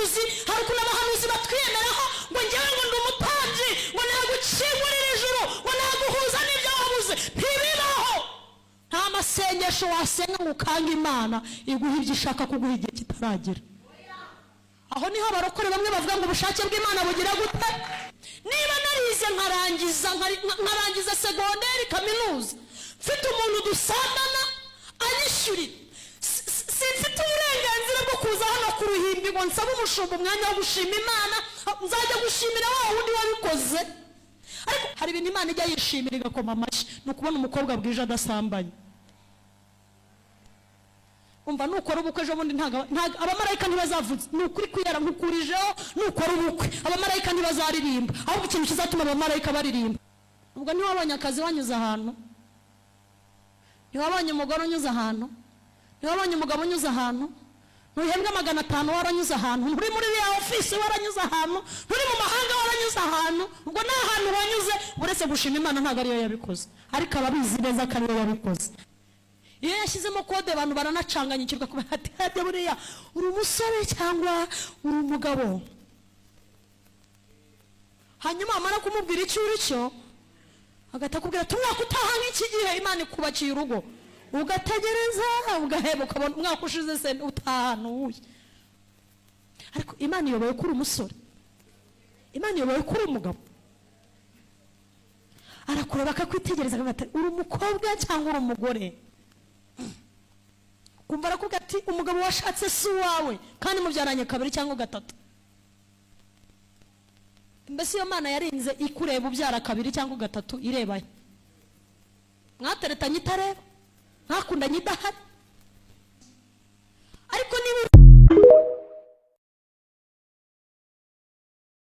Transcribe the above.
abahanuzi, Harukuntu abahanuzi batwiyemeraho ngo njyewe ngo ndi umutambyi, ngo nagukingurira ijuru, ngo naguhuza n'ibyo wabuze. Ntibibaho. Nta masengesho wasenga ngo ukange Imana iguha ibyo ishaka kuguha igihe kitaragera. Aho niho abarokore bamwe bavuga ngo ubushake bw'Imana bugira gute. Niba narize nkarangiza segonderi, kaminuza, mfite umuntu dusambana anyishyurira, simfite uburenganzira bwo kuza hano ku ruhimbi ngo nsaba umushumba umwanya wo gushima Imana. Nzajya gushimira wa wundi wabikoze. Ariko hari ibintu Imana ijya yishimira igakoma amashyi, ni ukubona umukobwa bwije adasambanye. Umva nukora ubukwe ejo bundi ntago abamarayika ntibazavuze, ni ukuri kwiyara nkukurijeho. Nukora ubukwe abamarayika ntibazaririmba, ahubwo ikintu kizatuma abamarayika baririmba. Ubwo ntiwabonye akazi wanyuze ahantu, ntiwabonye umugore unyuze ahantu, ntiwabonye umugabo unyuze ahantu, ntuhembwa 500 waranyuze ahantu, nturi muri ya ofisi waranyuze ahantu, nturi mu mahanga waranyuze ahantu. Ubwo nta hantu wanyuze uretse gushima Imana ntago ariyo yabikoze, ariko ababizi neza ko ariyo yabikoze. Iyo yashyizemo kode abantu baranacanganyikirwa kuba ati hajya buriya uri umusore cyangwa uri umugabo. Hanyuma amara kumubwira icyo uri cyo, agatakubwira tumwaka utaha nk'iki gihe Imana ikubakiye urugo, ugategereza ugaheba ukabona umwaka ushize se utahana uwuye. Ariko Imana iyoboye kuri umusore, Imana iyoboye kuri umugabo. Arakureba akakwitegereza akagata uri umukobwa cyangwa uri umugore. Kumva arakubwira ati umugabo washatse si wawe kandi mubyaranye 2 cyangwa 3. Mbese iyo Mana yarinze ikureba ubyara 2 cyangwa 3 irebaye. Mwateretanye itareba, mwakundanye idahari. Ariko niba